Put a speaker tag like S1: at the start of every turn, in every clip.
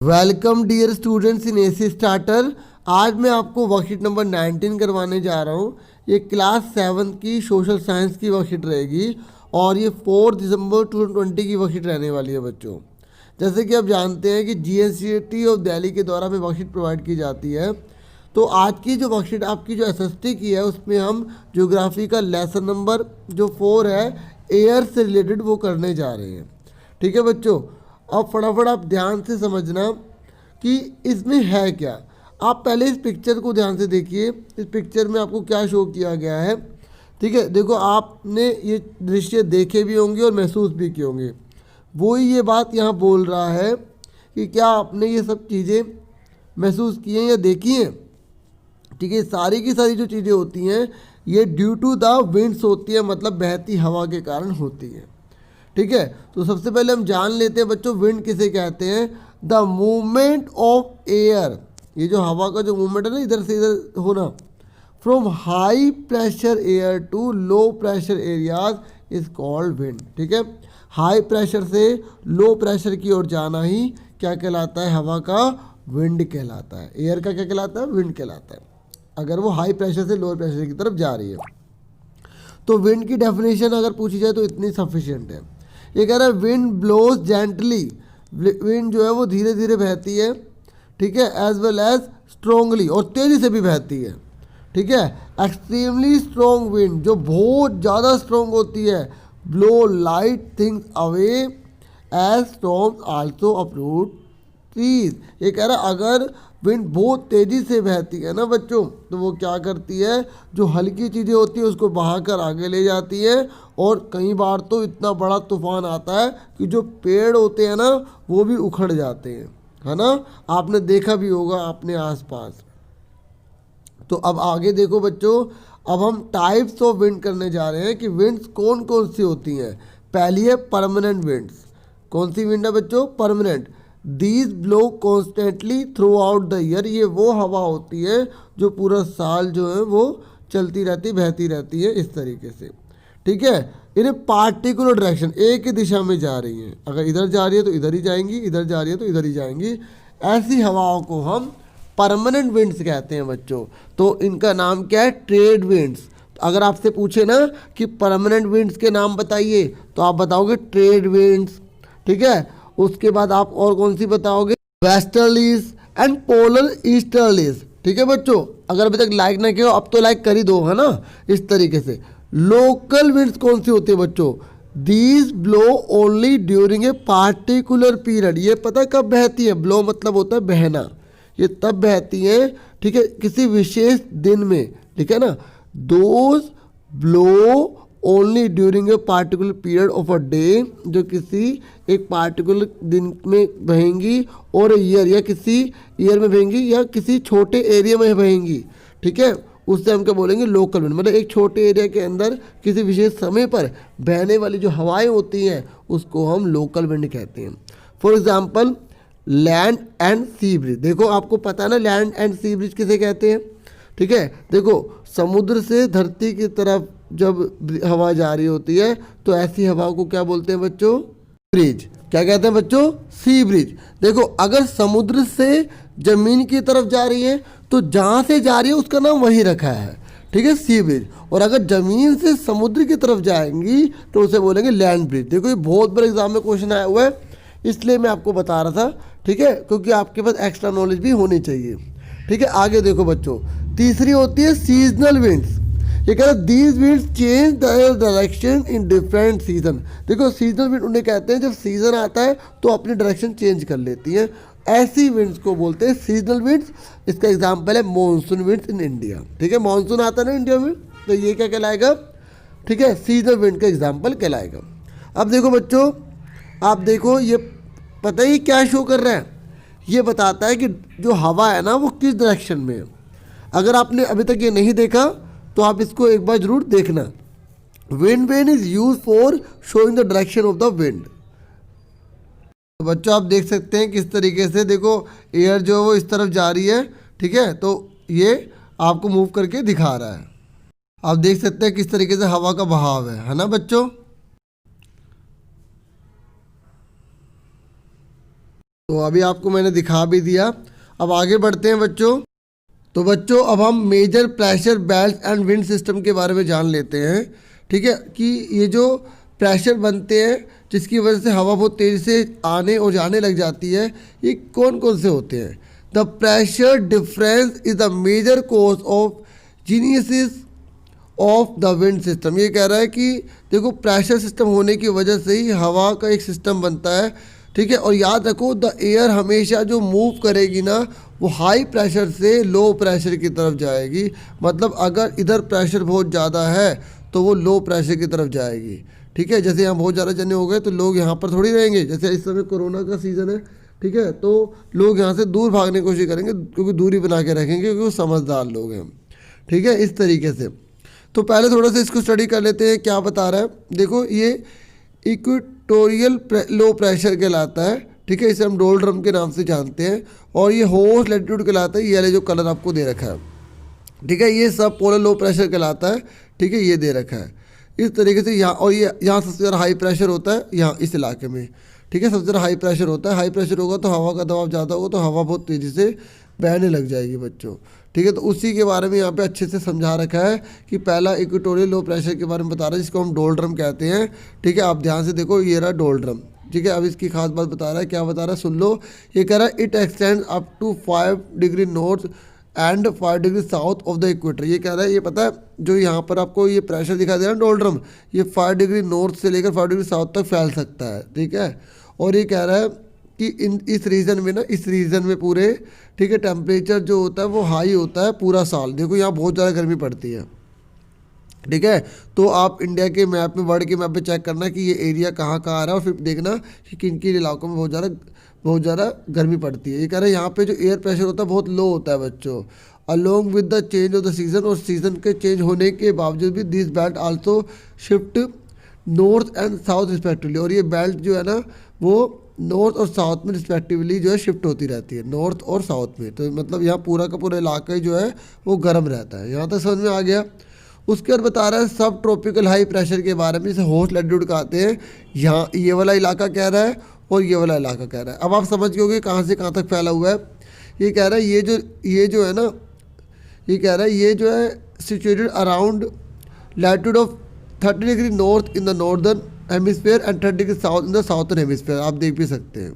S1: Welcome dear students in AC starter. आज मैं आपको वर्कशीट नंबर 19 करवाने जा रहा हूँ। ये क्लास 7 की सोशल साइंस की वर्कशीट रहेगी और ये 4 दिसंबर 2020 की वर्कशीट रहने वाली है बच्चों। जैसे कि आप जानते हैं कि GNCERT ऑफ दिल्ली के द्वारा हमें वर्कशीट प्रोवाइड की जाती है। तो आज की जो वर्कशीट आपकी जो SST की है उसमें हम ज्योग्राफी का लेसन नंबर जो 4 है एयर से रिलेटेड वो करने जा रहे हैं। ठीक है बच्चों, अब फटाफट आप ध्यान से समझना कि इसमें है क्या। आप पहले इस पिक्चर को ध्यान से देखिए। इस पिक्चर में आपको क्या शो किया गया है। ठीक है, देखो आपने ये दृश्य देखे भी होंगे और महसूस भी किए होंगे। वही ये बात यहाँ बोल रहा है कि क्या आपने ये सब चीज़ें महसूस की हैं या देखी हैं। ठीक है, सारी की सारी जो चीज़ें होती हैं ये ड्यू टू द विंड्स होती है, मतलब बहती हवा के कारण होती है। ठीक है, तो सबसे पहले हम जान लेते हैं बच्चों विंड किसे कहते हैं। द मूवमेंट ऑफ एयर, ये जो हवा का जो मूवमेंट है ना इधर से इधर होना, from high pressure air to low pressure areas is called wind. ठीक है, हाई प्रेशर से लो प्रेशर की ओर जाना ही क्या कहलाता है, हवा का विंड कहलाता है। एयर का क्या कहलाता है, विंड कहलाता है, अगर वो हाई प्रेशर से लोअर प्रेशर की तरफ जा रही है। तो विंड की डेफिनेशन अगर पूछी जाए तो इतनी सफिशिएंट है। ये कह रहा है विंड ब्लोज जेंटली, विंड जो है वो धीरे धीरे बहती है। ठीक है, एज वेल एज स्ट्रोंगली, और तेज़ी से भी बहती है। ठीक है, एक्सट्रीमली स्ट्रॉन्ग विंड जो बहुत ज़्यादा स्ट्रॉन्ग होती है, blow light things away as storms also uproot trees. ये कह रहा है अगर विंड बहुत तेज़ी से बहती है ना बच्चों, तो वो क्या करती है, जो हल्की चीज़ें होती है उसको बहाकर आगे ले जाती है। और कई बार तो इतना बड़ा तूफान आता है कि जो पेड़ होते हैं ना वो भी उखड़ जाते हैं, है ना। आपने देखा भी होगा अपने आसपास। तो अब आगे देखो बच्चों, अब हम टाइप्स ऑफ विंड करने जा रहे हैं कि विंड्स कौन कौन सी होती हैं। पहली है परमानेंट विंड्स। कौन सी विंड है बच्चों, permanent. These blow constantly through out the year, ये वो हवा होती है जो पूरा साल जो है वो चलती रहती बहती रहती है इस तरीके से। ठीक है, इन्हें पार्टिकुलर डायरेक्शन, एक ही दिशा में जा रही हैं, अगर इधर जा रही है तो इधर ही जाएंगी, इधर जा रही है तो इधर ही जाएंगी। ऐसी हवाओं को हम परमानेंट विंड्स कहते हैं बच्चों। तो इनका नाम क्या है, ट्रेड विंड्स। अगर आपसे पूछे ना कि परमानेंट विंड्स के नाम बताइए तो आप बताओगे ट्रेड विंड्स। ठीक है, उसके बाद आप और कौन सी बताओगे, वेस्टर्लीज एंड पोलर ईस्टर्लीज। ठीक है बच्चों, अगर अभी तक लाइक ना किया अब तो लाइक कर ही दो, है ना। इस तरीके से लोकल विंड्स कौन सी होती है बच्चों, these blow only during a particular period. ये पता है कब बहती है, ब्लो मतलब होता है बहना, ये तब बहती है। ठीक है, किसी विशेष दिन में, ठीक है ना। Those blow only during a particular period of a day, जो किसी एक पार्टिकुलर दिन में बहेंगी, और ईयर या किसी ईयर में बहेंगी या किसी छोटे एरिया में बहेंगी। ठीक है, उससे हम क्या बोलेंगे, लोकल विंड। मतलब एक छोटे एरिया के अंदर किसी विशेष समय पर बहने वाली जो हवाएं होती हैं उसको हम लोकल विंड कहते हैं। For example land and sea breeze. देखो आपको पता है ना लैंड एंड सी ब्रिज किसे कहते हैं। ठीक है, देखो समुद्र से धरती की तरफ जब हवा जा रही होती है तो ऐसी हवा को क्या बोलते हैं बच्चों, ब्रिज। क्या कहते हैं बच्चों, सी ब्रिज। देखो अगर समुद्र से जमीन की तरफ जा रही है तो जहाँ से जा रही है उसका नाम वही रखा है, ठीक है, सी ब्रिज। और अगर जमीन से समुद्र की तरफ जाएंगी तो उसे बोलेंगे लैंड ब्रिज। देखो ये बहुत बड़े एग्जाम में क्वेश्चन आया हुआ है, इसलिए मैं आपको बता रहा था। ठीक है, क्योंकि आपके पास एक्स्ट्रा नॉलेज भी होनी चाहिए। ठीक है, आगे देखो बच्चों, तीसरी होती है सीजनल विंड्स। ये कह रहा है these winds change the direction in different season. देखो सीजनल विंड उन्हें कहते हैं जब सीजन आता है तो अपनी डायरेक्शन चेंज कर लेती हैं, ऐसी विंड्स को बोलते हैं सीजनल विंड्स। इसका एग्जांपल है मॉनसून विंड्स इन इंडिया। ठीक है, मॉनसून आता है ना इंडिया में, तो ये क्या कहलाएगा, ठीक है, सीजनल विंड का एग्जाम्पल कहलाएगा। अब देखो बच्चों, आप देखो ये पता ही क्या शो कर रहा है, ये बताता है कि जो हवा है ना वो किस डायरेक्शन में है। अगर आपने अभी तक ये नहीं देखा तो आप इसको एक बार जरूर देखना। Wind vane is use for showing the direction of the wind. तो बच्चों आप देख सकते हैं किस तरीके से, देखो एयर जो है वो इस तरफ जा रही है। ठीक है, तो ये आपको मूव करके दिखा रहा है। आप देख सकते हैं किस तरीके से हवा का बहाव है ना बच्चों। तो अभी आपको मैंने दिखा भी दिया। अब आगे बढ़ते हैं बच्चों। तो बच्चों अब हम major pressure belt and wind system के बारे में जान लेते हैं। ठीक है, कि ये जो प्रेशर बनते हैं जिसकी वजह से हवा बहुत तेज़ी से आने और जाने लग जाती है, ये कौन कौन से होते हैं? The pressure difference is the major cause of genesis of the wind system. ये कह रहा है कि देखो प्रेशर सिस्टम होने की वजह से ही हवा का एक सिस्टम बनता है। ठीक है, और याद रखो द एयर हमेशा जो मूव करेगी ना वो हाई प्रेशर से लो प्रेशर की तरफ जाएगी। मतलब अगर इधर प्रेशर बहुत ज़्यादा है तो वो लो प्रेशर की तरफ जाएगी। ठीक है, जैसे यहाँ बहुत ज़्यादा जने हो गए तो लोग यहाँ पर थोड़ी रहेंगे, जैसे इस समय कोरोना का सीज़न है। ठीक है, तो लोग यहाँ से दूर भागने की कोशिश करेंगे क्योंकि दूरी बना के रखेंगे, क्योंकि वो समझदार लोग हैं। ठीक है, इस तरीके से। तो पहले थोड़ा सा इसको स्टडी कर लेते हैं क्या बता रहा है। देखो ये इक्वेटोरियल लो प्रेशर कहलाता है। ठीक है, इसे हम डोलड्रम के नाम से जानते हैं। और ये होस्ट लैटिट्यूड कहलाता है, ये वाले जो कलर आपको दे रखा है। ठीक है, ये सब पोलर लो प्रेशर कहलाता है। ठीक है, ये दे रखा है इस तरीके से यहाँ। और ये यहाँ सबसे ज़्यादा हाई प्रेशर होता है यहाँ इस इलाके में। ठीक है, सबसे ज़्यादा हाई प्रेशर होता है। हाई प्रेशर होगा तो हवा का दबाव ज़्यादा होगा तो हवा बहुत तेज़ी से बहने लग जाएगी बच्चों। ठीक है, तो उसी के बारे में यहाँ पे अच्छे से समझा रखा है कि पहला इक्वेटोरियल लो प्रेशर के बारे में बता रहा है, जिसको हम डोलड्रम कहते हैं। ठीक है, आप ध्यान से देखो, ये रहा डोलड्रम। ठीक है, अब इसकी खास बात बता रहा है, क्या बता रहा है सुन लो। ये कह रहा है it extend up to 5 degree north and 5 degree south of the equator. ये कह रहा है, ये पता है जो यहाँ पर आपको ये प्रेशर दिखाई दे रहा है डोलड्रम, ये 5 डिग्री नॉर्थ से लेकर 5 डिग्री साउथ तक फैल सकता है। ठीक है, और ये कह रहा है कि इस रीजन में ना, इस रीजन में पूरे, ठीक है, टेम्परेचर जो होता है वो हाई होता है पूरा साल। देखो यहाँ बहुत ज़्यादा गर्मी पड़ती है। ठीक है, तो आप इंडिया के मैप में, वर्ल्ड के मैप में चेक करना कि ये एरिया कहाँ कहाँ आ रहा है और फिर देखना कि किन किन इलाकों में बहुत ज़्यादा गर्मी पड़ती है। ये कह रहे हैं यहाँ पे जो एयर प्रेशर होता है बहुत लो होता है बच्चों, along with the change of the season. और सीज़न के चेंज होने के बावजूद भी this belt also shift north and south respectively. और ये बेल्ट जो है ना वो नॉर्थ और साउथ में रिस्पेक्टिवली जो है शिफ्ट होती रहती है, नॉर्थ और साउथ में। तो मतलब यहाँ पूरा का पूरा इलाका ही जो है वो गर्म रहता है। यहाँ तक समझ में आ गया। उसके बाद बता रहा है सब ट्रॉपिकल हाई प्रेशर के बारे में, जिसे होस्ट लैटिट्यूड कहते हैं। यहाँ ये वाला इलाका कह रहा है और ये वाला इलाका कह रहा है। अब आप समझ गए होंगे कहाँ से कहाँ तक फैला हुआ है। ये कह रहा है ये जो है ना, ये कह रहा है ये जो है situated around latitude of 30 degree north in the northern hemisphere and 30 degree south in the southern hemisphere. आप देख भी सकते हैं।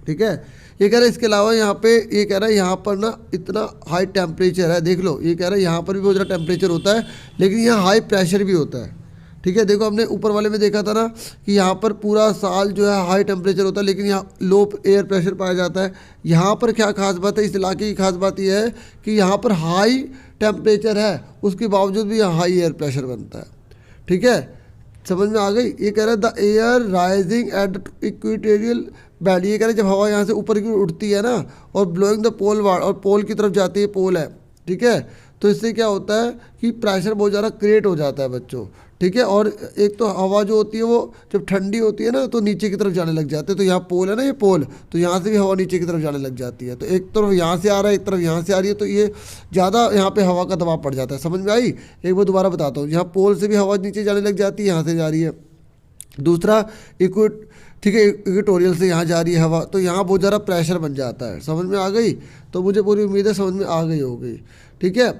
S1: ठीक है, ये कह रहा है इसके अलावा यहाँ पे, ये कह रहा है यहाँ पर ना इतना हाई टेम्परेचर है, देख लो। ये कह रहा है यहाँ पर भी बहुत ज़्यादा टेम्परेचर होता है, लेकिन यहाँ हाई प्रेशर भी होता है। ठीक है, देखो हमने ऊपर वाले में देखा था ना कि यहाँ पर पूरा साल जो है हाई टेम्परेचर होता है, लेकिन यहाँ लो एयर प्रेशर पाया जाता है। यहाँ पर क्या खास बात है, इस इलाके की खास बात यह है कि यहाँ पर हाई टेम्परेचर है, उसके बावजूद भी यहाँ हाई एयर प्रेशर बनता है। ठीक है, समझ में आ गई। ये कह रहा है the air rising at equatorial belt. ये कह रहे हैं जब हवा यहाँ से ऊपर की ओर उठती है ना और ब्लोइंग द पोल वार्ड, और पोल की तरफ जाती है, पोल है। ठीक है, तो इससे क्या होता है कि प्रेशर बहुत ज़्यादा क्रिएट हो जाता है बच्चों। ठीक है, और एक तो हवा जो होती है वो जब ठंडी होती है ना तो नीचे की तरफ जाने लग जाते हैं। तो यहाँ पोल है ना, ये पोल, तो यहाँ से भी हवा नीचे की तरफ जाने लग जाती है। तो एक तरफ यहाँ से आ रहा है, एक तरफ यहाँ से आ रही है, तो ये ज़्यादा यहाँ पे हवा का दबाव पड़ जाता है। समझ में आई? एक बार दोबारा बताता हूँ। यहाँ पोल से भी हवा नीचे जाने लग जाती है, यहाँ से जा रही है। दूसरा ठीक है, इक्वेटोरियल से यहाँ जा रही है हवा, तो यहाँ बहुत ज़्यादा प्रेशर बन जाता है। समझ में आ गई? तो मुझे पूरी उम्मीद है समझ में आ गई होगी। ठीक है,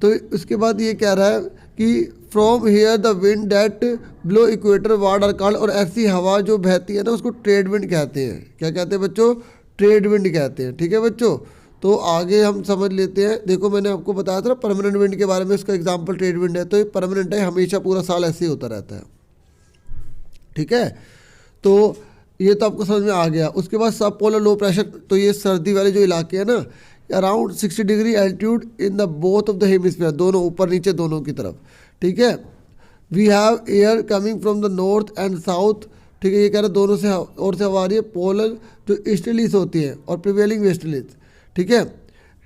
S1: तो उसके बाद ये कह रहा है कि from here the wind that blow equatorward are called. और ऐसी हवा जो बहती है ना उसको ट्रेड विंड कहते हैं। क्या कहते हैं बच्चों? ट्रेड विंड कहते हैं। ठीक है बच्चों, तो आगे हम समझ लेते हैं। देखो मैंने आपको बताया था ना परमानेंट विंड के बारे में, उसका एग्जाम्पल ट्रेड विंड है। तो ये परमानेंट है, हमेशा पूरा साल ऐसे ही होता रहता है। ठीक है, तो ये तो आपको समझ में आ गया। उसके बाद सब पोलर लो प्रेशर, तो ये सर्दी वाले जो इलाके हैं ना, around 60 degree altitude in the both of the hemisphere, दोनों ऊपर नीचे दोनों की तरफ। ठीक है, we have air coming from the north and south. ठीक है, ये कह रहे दोनों से और से हवा आ रही है, पोलर जो ईस्टर्लीज होती है और प्रिवेलिंग वेस्टर्लीज। ठीक है,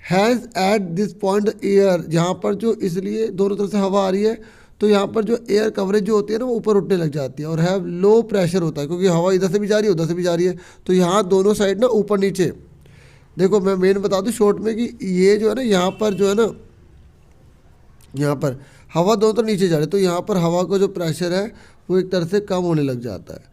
S1: has at this point air, जहाँ पर जो इसलिए दोनों तरफ से हवा आ रही है तो यहाँ पर जो एयर कवरेज जो होती है ना वो ऊपर उठने लग जाती है और हैव लो प्रेशर होता है, क्योंकि हवा इधर से भी जा रही है उधर से भी जा रही है। तो यहाँ दोनों साइड ना ऊपर नीचे, देखो मैं मेन बता दूँ शॉर्ट में कि ये जो है ना यहाँ पर जो है ना, यहाँ पर हवा दोनों तरफ नीचे जा रही है, तो यहाँ पर हवा का जो प्रेशर है वो एक तरह से कम होने लग जाता है।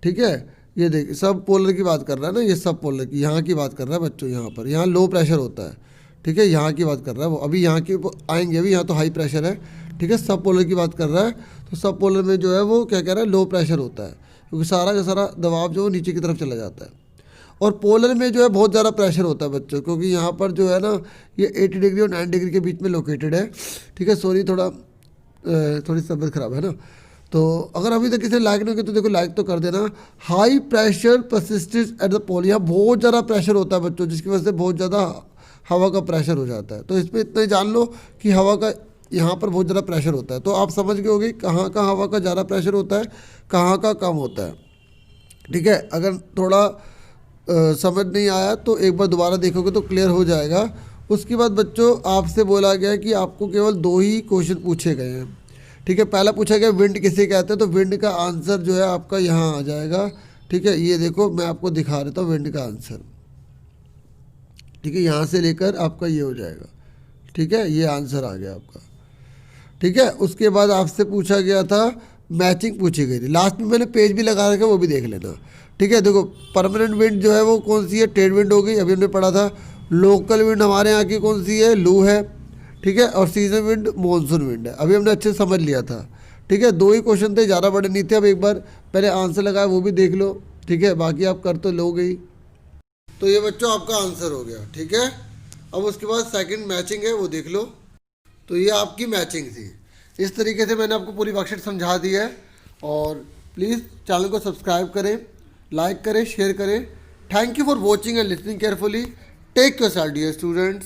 S1: ठीक है, ये देखिए सब पोलर की बात कर रहा है ना, ये सब पोलर की, यहाँ की बात कर रहा है बच्चों। यहाँ पर यहाँ लो प्रेशर होता है, ठीक है, यहाँ की बात कर रहा है वो। अभी यहाँ की आएंगे, अभी यहाँ तो हाई प्रेशर है, ठीक है। सब पोलर की बात कर रहा है, तो सब पोलर में जो है वो क्या कह रहा है, लो प्रेशर होता है, क्योंकि सारा का सारा दबाव जो है नीचे की तरफ चला जाता है। और पोलर में जो है बहुत ज़्यादा प्रेशर होता है बच्चों, क्योंकि यहाँ पर जो है ना ये 80 डिग्री और 90 डिग्री के बीच में लोकेटेड है, ठीक है। सॉरी थोड़ी तबीयत ख़राब है ना। तो अगर अभी तक किसी लाइक नहीं किया तो देखो लाइक तो कर देना। High pressure persistence at the pole, यहाँ बहुत ज़्यादा प्रेशर होता है बच्चों, जिसकी वजह से बहुत ज़्यादा हवा का प्रेशर हो जाता है। तो इसमें इतना ही जान लो कि हवा का यहाँ पर बहुत ज़्यादा प्रेशर होता है। तो आप समझ गए होगे कहाँ का हवा का ज़्यादा प्रेशर होता है, कहाँ का कम होता है, ठीक है। अगर थोड़ा समझ नहीं आया तो एक बार दोबारा देखोगे तो क्लियर हो जाएगा। उसके बाद बच्चों आपसे बोला गया कि आपको केवल 2 ही क्वेश्चन पूछे गए हैं, ठीक है। पहला पूछा गया विंड किसे कहते हैं, तो विंड का आंसर जो है आपका यहाँ आ जाएगा, ठीक है। ये देखो मैं आपको दिखा देता हूँ विंड का आंसर, ठीक है। यहाँ से लेकर आपका ये हो जाएगा, ठीक है, ये आंसर आ गया आपका, ठीक है। उसके बाद आपसे पूछा गया था मैचिंग पूछी गई थी, लास्ट में मैंने पेज भी लगा रखा है, वो भी देख लेना, ठीक है। देखो परमानेंट विंड जो है वो कौन सी है, ट्रेड विंड हो गई, अभी हमने पढ़ा था। लोकल विंड हमारे यहाँ की कौन सी है, लू है, ठीक है। और सीजन विंड मॉनसून विंड है, अभी हमने अच्छे से समझ लिया था, ठीक है। 2 ही क्वेश्चन थे, ज़्यादा बड़े नहीं थे। अब एक बार पहले आंसर लगाया वो भी देख लो, ठीक है, बाकी आप कर तो लोगे ही। तो ये बच्चों आपका आंसर हो गया, ठीक है। अब उसके बाद सेकंड मैचिंग है वो देख लो। तो ये आपकी मैचिंग थी। इस तरीके से मैंने आपको पूरी वर्कशीट समझा दी है। और प्लीज़ चैनल को सब्सक्राइब करें, लाइक करें, शेयर करें। Thank you for watching and listening carefully. Take yourself dear students.